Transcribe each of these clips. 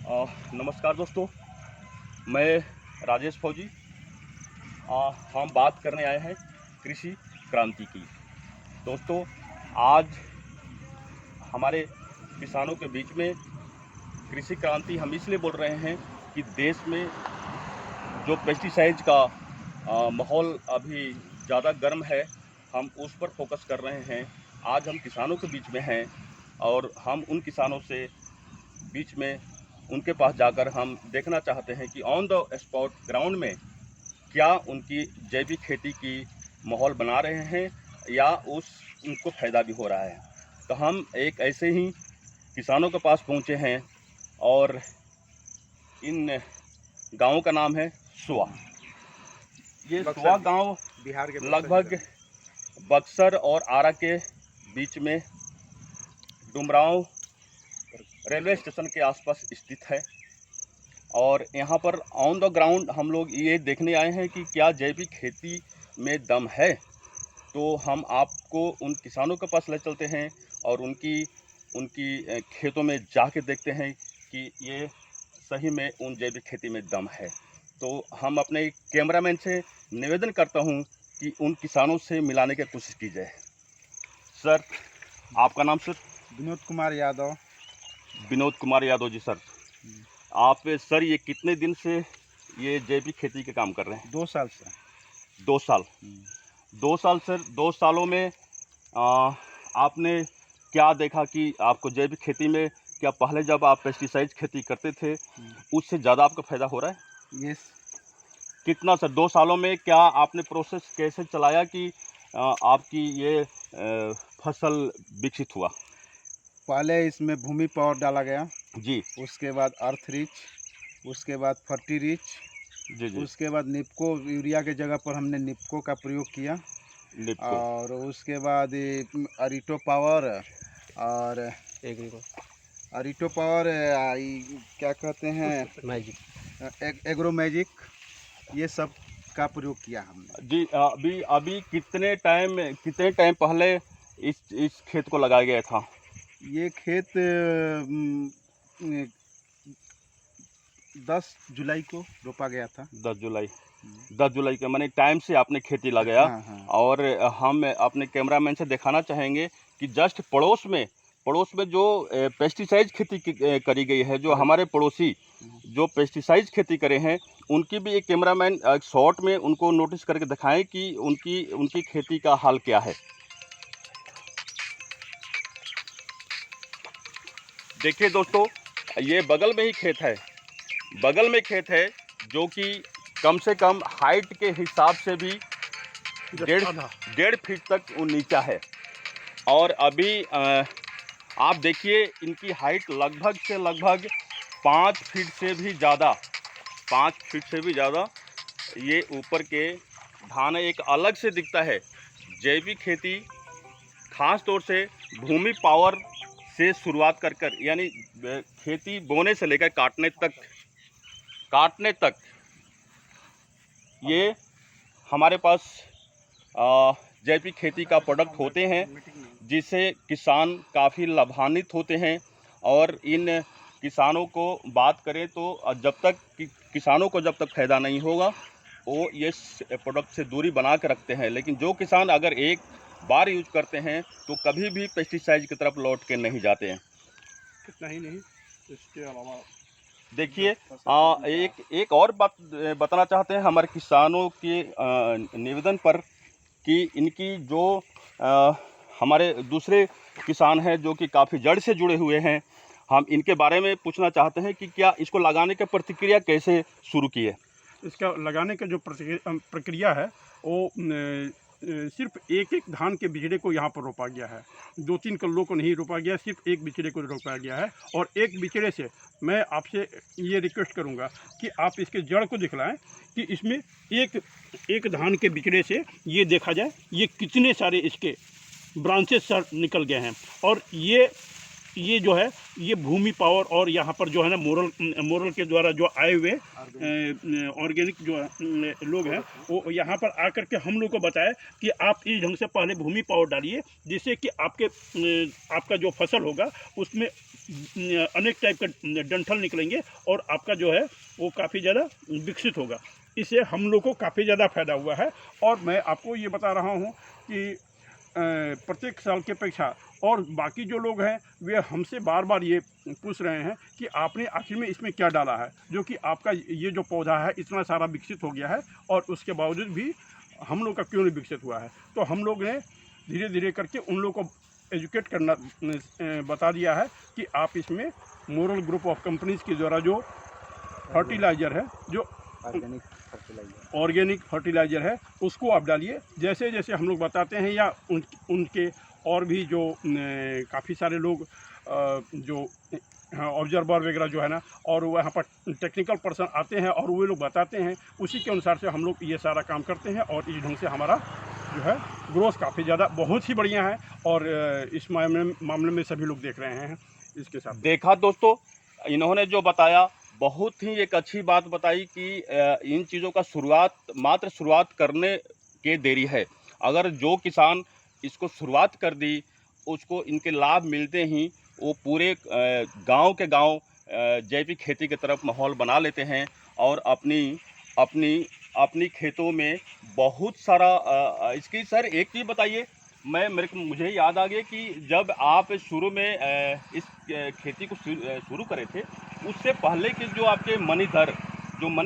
नमस्कार दोस्तों, मैं राजेश फौजी। हम बात करने आए हैं कृषि क्रांति की। दोस्तों, आज हमारे किसानों के बीच में कृषि क्रांति हम इसलिए बोल रहे हैं कि देश में जो पेस्टिसाइड का माहौल अभी ज़्यादा गर्म है, हम उस पर फोकस कर रहे हैं। आज हम किसानों के बीच में हैं और हम उन किसानों से बीच में उनके पास जाकर हम देखना चाहते हैं कि ऑन द स्पॉट ग्राउंड में क्या उनकी जैविक खेती की माहौल बना रहे हैं या उनको फ़ायदा भी हो रहा है। तो हम एक ऐसे ही किसानों के पास पहुंचे हैं और इन गांवों का नाम है सुआ। ये सुआ गांव बिहार के लगभग बक्सर और आरा के बीच में डुमरांव रेलवे स्टेशन के आसपास स्थित है और यहाँ पर ऑन द ग्राउंड हम लोग ये देखने आए हैं कि क्या जैविक खेती में दम है। तो हम आपको उन किसानों के पास ले चलते हैं और उनकी खेतों में जाके देखते हैं कि ये सही में उन जैविक खेती में दम है। तो हम अपने कैमरामैन से निवेदन करता हूँ कि उन किसानों से मिलाने की कोशिश की जाए। सर, आपका नाम सर? विनोद कुमार यादव। विनोद कुमार यादव जी। सर, आप सर ये कितने दिन से ये जैविक खेती के काम कर रहे हैं? 2 साल से। 2 साल। 2 साल सर, 2 सालों में आपने क्या देखा कि आपको जैविक खेती में क्या पहले जब आप पेस्टिसाइड खेती करते थे उससे ज़्यादा आपका फ़ायदा हो रहा है? यस। कितना सर 2 सालों में क्या आपने प्रोसेस कैसे चलाया कि आपकी ये फसल विकसित हुआ? पहले इसमें भूमि पावर डाला गया जी। उसके बाद अर्थ रिच, उसके बाद फर्टी रिच, जी जी। उसके बाद निपको यूरिया के जगह पर हमने निपको का प्रयोग किया और उसके बाद अरिटो पावर और अरिटो पावर क्या कहते हैं मैजिक, एग्रो मैजिक, ये सब का प्रयोग किया हमने। जी। अभी कितने टाइम पहले इस खेत को लगाया गया था? ये खेत 10 जुलाई को रोपा गया था। 10 जुलाई के माने टाइम से आपने खेती लगाया। हाँ, हाँ। और हम अपने कैमरामैन से दिखाना चाहेंगे कि जस्ट पड़ोस में जो पेस्टिसाइड खेती करी गई है, जो हमारे पड़ोसी जो पेस्टिसाइड खेती करे हैं, उनकी भी एक कैमरामैन शॉर्ट में उनको नोटिस करके दिखाएं कि उनकी खेती का हाल क्या है। देखिए दोस्तों, ये बगल में ही खेत है जो कि कम से कम हाइट के हिसाब से भी 1.5 फीट तक वो नीचा है। और अभी आप देखिए इनकी हाइट लगभग 5 फीट से भी ज़्यादा ये ऊपर के धान एक अलग से दिखता है। जैविक खेती खास तौर से भूमि पावर से शुरुआत कर यानी खेती बोने से लेकर काटने तक ये हमारे पास जैविक खेती का प्रोडक्ट होते हैं, जिससे किसान काफ़ी लाभान्वित होते हैं। और इन किसानों को बात करें तो किसानों को जब तक फ़ायदा नहीं होगा वो ये प्रोडक्ट से दूरी बना के रखते हैं। लेकिन जो किसान अगर एक बार यूज करते हैं तो कभी भी पेस्टिसाइड की तरफ लौट के नहीं जाते हैं। कितना ही नहीं, इसके अलावा देखिए एक और बात बताना चाहते हैं हमारे किसानों के निवेदन पर कि इनकी जो हमारे दूसरे किसान हैं जो कि काफ़ी जड़ से जुड़े हुए हैं, हम इनके बारे में पूछना चाहते हैं कि क्या इसको लगाने की प्रतिक्रिया कैसे शुरू की है? इसका लगाने का जो प्रक्रिया है वो सिर्फ एक धान के बिचड़े को यहाँ पर रोपा गया है। 2-3 कल्लों को नहीं रोपा गया, सिर्फ एक बिचड़े को रोपा गया है। और एक बिचड़े से मैं आपसे ये रिक्वेस्ट करूँगा कि आप इसके जड़ को दिखलाएं कि इसमें एक धान के बिचड़े से ये देखा जाए ये कितने सारे इसके ब्रांचेस निकल गए हैं। और ये जो है ये भूमि पावर और यहाँ पर जो है ना मोरल के द्वारा जो आए हुए ऑर्गेनिक जो लोग हैं वो यहाँ पर आकर के हम लोग को बताया कि आप इस ढंग से पहले भूमि पावर डालिए, जिससे कि आपका जो फसल होगा उसमें अनेक टाइप का डंठल निकलेंगे और आपका जो है वो काफ़ी ज़्यादा विकसित होगा। इससे हम लोग को काफ़ी ज़्यादा फ़ायदा हुआ है। और मैं आपको ये बता रहा हूँ कि प्रत्येक साल की अपेक्षा और बाकी जो लोग हैं वे हमसे बार बार ये पूछ रहे हैं कि आपने आखिर में इसमें क्या डाला है, जो कि आपका ये जो पौधा है इतना सारा विकसित हो गया है और उसके बावजूद भी हम लोग का क्यों नहीं विकसित हुआ है। तो हम लोग ने धीरे धीरे करके उन लोगों को एजुकेट करना बता दिया है कि आप इसमें मोरल ग्रुप ऑफ कंपनीज के द्वारा जो फर्टिलाइज़र है, जो ऑर्गेनिक फर्टिलाइज़र है, उसको आप डालिए। जैसे जैसे हम लोग बताते हैं या उनके और भी जो काफ़ी सारे लोग जो ऑब्जर्वर वगैरह जो है ना, और वहाँ पर टेक्निकल पर्सन आते हैं और वे लोग बताते हैं, उसी के अनुसार से हम लोग ये सारा काम करते हैं और इस ढंग से हमारा जो है ग्रोथ काफ़ी ज़्यादा बहुत ही बढ़िया है। और इस मामले में सभी लोग देख रहे हैं। इसके साथ देखा दोस्तों, इन्होंने जो बताया बहुत ही एक अच्छी बात बताई कि इन चीज़ों का मात्र शुरुआत करने के देरी है। अगर जो किसान इसको शुरुआत कर दी, उसको इनके लाभ मिलते ही वो पूरे गांव के गांव जैविक खेती की तरफ माहौल बना लेते हैं और अपनी खेतों में बहुत सारा इसकी सर एक चीज़ बताइए, मुझे याद आ गया कि जब आप शुरू में इस खेती को शुरू करे थे, उससे पहले की जो आपके मनी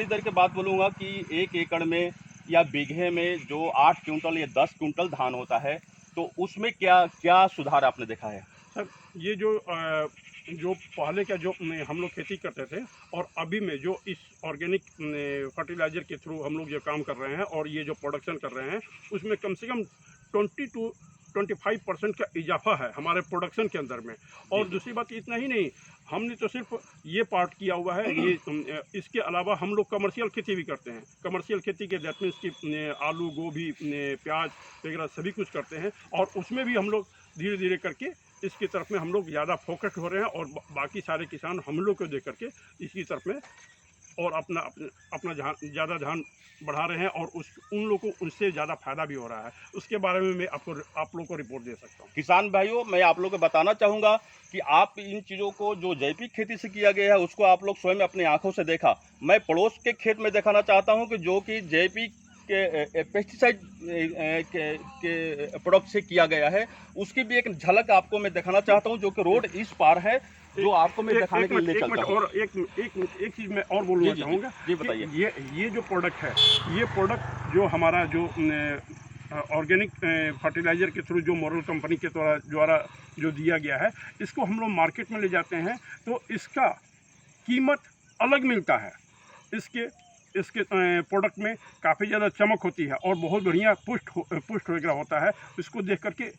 दर की बात बोलूँगा कि 1 एकड़ में या बीघे में जो 8 क्विंटल या 10 क्विंटल धान होता है, तो उसमें क्या क्या सुधार आपने देखा है? सर, ये जो पहले का जो हम लोग खेती करते थे और अभी में जो इस ऑर्गेनिक फर्टिलाइज़र के थ्रू हम लोग जो काम कर रहे हैं और ये जो प्रोडक्शन कर रहे हैं, उसमें कम से कम 20 to 25% का इजाफा है हमारे प्रोडक्शन के अंदर में। और दूसरी बात इतना ही नहीं, हमने तो सिर्फ ये पार्ट किया हुआ है, ये इसके अलावा हम लोग कमर्शियल खेती भी करते हैं। कमर्शियल खेती के दैट मीन्स की आलू, गोभी, प्याज वगैरह सभी कुछ करते हैं और उसमें भी हम लोग धीरे धीरे करके इसकी तरफ में हम लोग ज़्यादा फोकस हो रहे हैं और बाकी सारे किसान हम लोग को देख करके इसकी तरफ में और अपना ज़्यादा ध्यान बढ़ा रहे हैं और उन लोगों को उससे ज़्यादा फायदा भी हो रहा है। उसके बारे में मैं आप लोगों को रिपोर्ट दे सकता हूँ। किसान भाइयों, मैं आप लोगों को बताना चाहूँगा कि आप इन चीज़ों को जो जैविक खेती से किया गया है उसको आप लोग स्वयं अपनी आंखों से देखा। मैं पड़ोस के खेत में दिखाना चाहता हूँ कि जो कि जैविक के पेस्टिसाइड के प्रोडक्ट से किया गया है, उसकी भी एक झलक आपको मैं दिखाना चाहता हूँ, जो कि रोड इस पार है, जो आपको मैं दिखाने के लिए चलता हूँ। और एक चीज़ मैं और बोलना चाहूँगा। जी बताइए। ये जो प्रोडक्ट है, ये प्रोडक्ट जो हमारा जो ऑर्गेनिक फर्टिलाइज़र के थ्रू जो मोरल कंपनी के द्वारा जो दिया गया है, इसको हम लोग मार्केट में ले जाते हैं तो इसका कीमत अलग मिलता है। इसके प्रोडक्ट में काफ़ी ज़्यादा चमक होती है और बहुत बढ़िया पुष्ट वगैरह होता है। इसको देख करके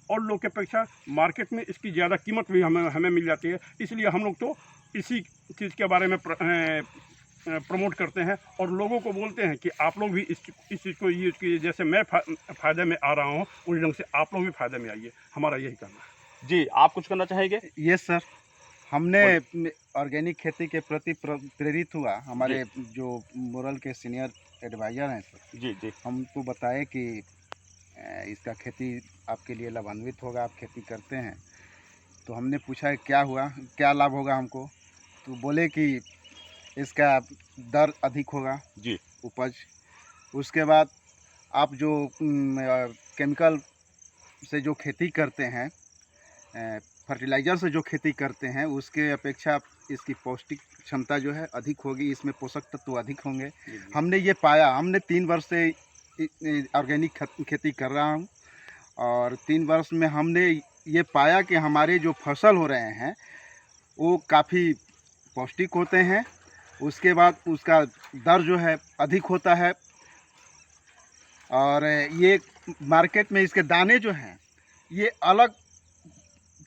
और लोग के अपेक्षा मार्केट में इसकी ज़्यादा कीमत भी हमें मिल जाती है। इसलिए हम लोग तो इसी चीज़ के बारे में प्रमोट करते हैं और लोगों को बोलते हैं कि आप लोग भी इस चीज़ को यूज़ कीजिए। जैसे मैं फ़ायदे में आ रहा हूँ, उस ढंग से आप लोग भी फ़ायदे में आइए। हमारा यही कहना है। जी, आप कुछ कहना चाहेंगे? यस सर, हमने ऑर्गेनिक खेती के प्रति प्रेरित हुआ। हमारे जो मोरल के सीनियर एडवाइज़र हैं सर, जी, हमको बताए कि इसका खेती आपके लिए लाभान्वित होगा, आप खेती करते हैं। तो हमने पूछा क्या हुआ, क्या लाभ होगा हमको, तो बोले कि इसका दर अधिक होगा जी, उपज। उसके बाद आप जो केमिकल से जो खेती करते हैं, फर्टिलाइज़र से जो खेती करते हैं, उसके अपेक्षा इसकी पौष्टिक क्षमता जो है अधिक होगी, इसमें पोषक तत्व अधिक होंगे। हमने ये पाया, हमने 3 वर्ष से ऑर्गेनिक खेती कर रहा हूँ और 3 वर्ष में हमने ये पाया कि हमारे जो फसल हो रहे हैं वो काफ़ी पौष्टिक होते हैं। उसके बाद उसका दर जो है अधिक होता है और ये मार्केट में इसके दाने जो हैं ये अलग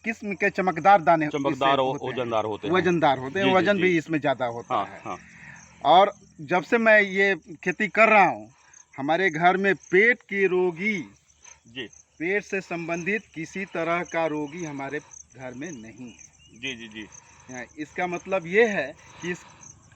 किस्म के चमकदार दाने, वजनदार होते हैं, वजन भी इसमें ज़्यादा होता है। हाँ। और जब से मैं ये खेती कर रहा हूँ, हमारे घर में पेट की रोगी जी, पेट से संबंधित किसी तरह का रोगी हमारे घर में नहीं है। जी। इसका मतलब ये है कि इस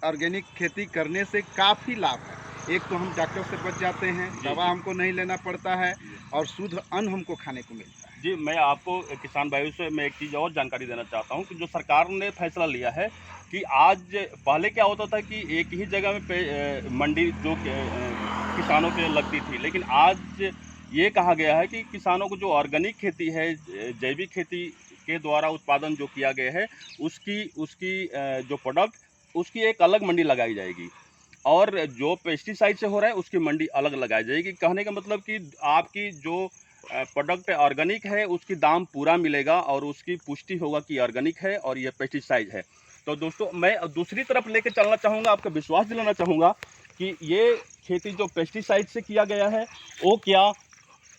ऑर्गेनिक खेती करने से काफ़ी लाभ है। एक तो हम डॉक्टर से बच जाते हैं, दवा हमको नहीं लेना पड़ता है और शुद्ध अन्न हमको खाने को मिलता है। जी, मैं आपको किसान भाइयों से मैं एक चीज़ और जानकारी देना चाहता हूँ कि जो सरकार ने फैसला लिया है कि आज, पहले क्या होता था कि एक ही जगह में मंडी जो किसानों के लगती थी, लेकिन आज ये कहा गया है कि किसानों को जो ऑर्गेनिक खेती है, जैविक खेती के द्वारा उत्पादन जो किया गया है, उसकी उसकी जो प्रोडक्ट उसकी एक अलग मंडी लगाई जाएगी, और जो पेस्टिसाइड से हो रहा है उसकी मंडी अलग लगाई जाएगी। कहने का मतलब कि आपकी जो प्रोडक्ट ऑर्गेनिक है उसकी दाम पूरा मिलेगा और उसकी पुष्टि होगा कि ऑर्गेनिक है और ये पेस्टिसाइड है। तो दोस्तों, मैं दूसरी तरफ लेके चलना चाहूँगा, आपका विश्वास दिलाना चाहूँगा कि ये खेती जो पेस्टिसाइड से किया गया है वो क्या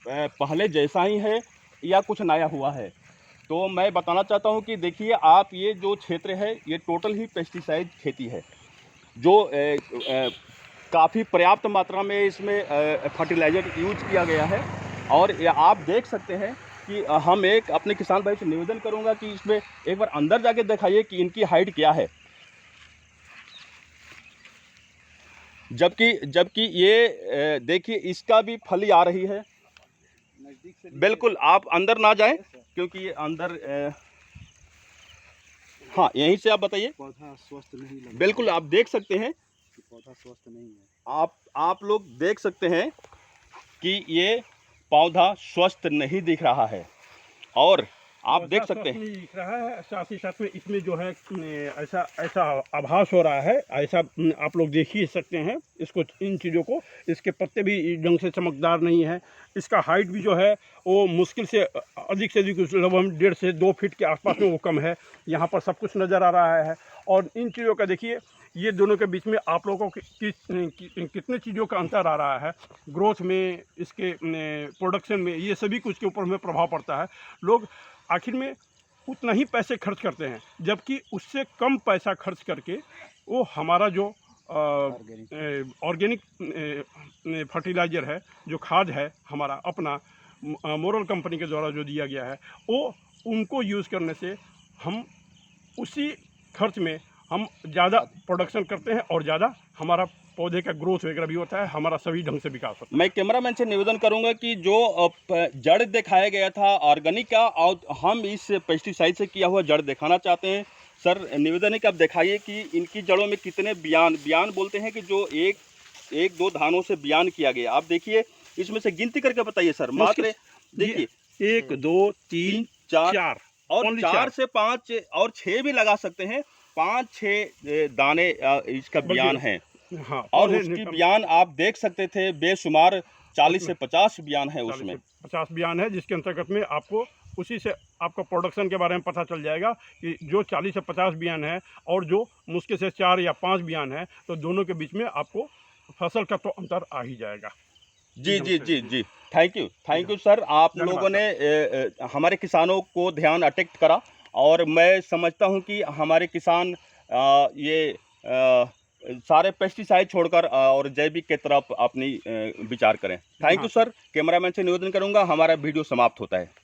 पहले जैसा ही है या कुछ नया हुआ है। तो मैं बताना चाहता हूँ कि देखिए आप, ये जो क्षेत्र है ये टोटल ही पेस्टिसाइड खेती है, जो काफ़ी पर्याप्त मात्रा में इसमें फर्टिलाइज़र यूज किया गया है। और ये आप देख सकते हैं कि हम एक अपने किसान भाई से निवेदन करूंगा कि इसमें एक बार अंदर जाके दिखाइए कि इनकी हाइट क्या है। जबकि ये देखिए इसका भी फली आ रही है। नज़दीक से बिल्कुल आप अंदर ना जाएं क्योंकि ये अंदर हाँ, यहीं से आप बताइए। पौधा स्वस्थ नहीं लग रहा। बिल्कुल आप देख सकते हैं, पौधा स्वस्थ नहीं है। आप लोग देख सकते हैं कि ये पौधा स्वस्थ नहीं दिख रहा है, और आप देख सकते हैं नहीं दिख रहा है। साथ ही साथ में इसमें जो है ऐसा आभास हो रहा है, ऐसा आप लोग देख ही सकते हैं इसको, इन चीज़ों को। इसके पत्ते भी ढंग से चमकदार नहीं है। इसका हाइट भी जो है वो मुश्किल से अधिक से अधिक लगभग 1.5 से 2 फीट के आसपास में वो कम है। यहाँ पर सब कुछ नज़र आ रहा है। और इन चीज़ों का देखिए, ये दोनों के बीच में आप लोगों को कितने चीज़ों का अंतर आ रहा है, ग्रोथ में, इसके प्रोडक्शन में, ये सभी कुछ के ऊपर में प्रभाव पड़ता है। लोग आखिर में उतना ही पैसे खर्च करते हैं, जबकि उससे कम पैसा खर्च करके वो हमारा जो ऑर्गेनिक फर्टिलाइज़र है, जो खाद है हमारा अपना मोरल कंपनी के द्वारा जो दिया गया है, वो उनको यूज़ करने से हम उसी खर्च में हम ज़्यादा प्रोडक्शन करते हैं और ज़्यादा हमारा पौधे का ग्रोथ वगैरह भी होता है, हमारा सभी ढंग से विकास होता है। मैं कैमरामैन से निवेदन करूंगा कि जो जड़ दिखाया गया था ऑर्गेनिक का, और हम इस पेस्टिसाइड से किया हुआ जड़ दिखाना चाहते हैं। सर, निवेदन है कि आप दिखाइए कि इनकी जड़ों में कितने बयान बोलते हैं कि जो एक दो धानों से बयान किया गया। आप देखिए, इसमें से गिनती करके बताइए सर। मात्र देखिए 1 2 3 4 और 4 से 5 और 6 भी लगा सकते हैं। 5-6 दाने इसका बयान है। हाँ, और उसकी बयान आप देख सकते थे, बेशुमार 40 से 50 बयान है उसमें। 50 बयान है, जिसके अंतर्गत में आपको उसी से आपका प्रोडक्शन के बारे में पता चल जाएगा कि जो 40 से 50 बयान है और जो मुश्किल से 4 या 5 बयान है, तो दोनों के बीच में आपको फसल का तो अंतर आ ही जाएगा। जी। Thank you sir. आप लोगों ने हमारे किसानों को ध्यान अट्रैक्ट करा, और मैं समझता हूं कि हमारे किसान ये सारे पेस्टिसाइड छोड़कर और जैविक के तरफ अपनी विचार करें। Thank you sir. कैमरामैन से निवेदन करूंगा, हमारा वीडियो समाप्त होता है।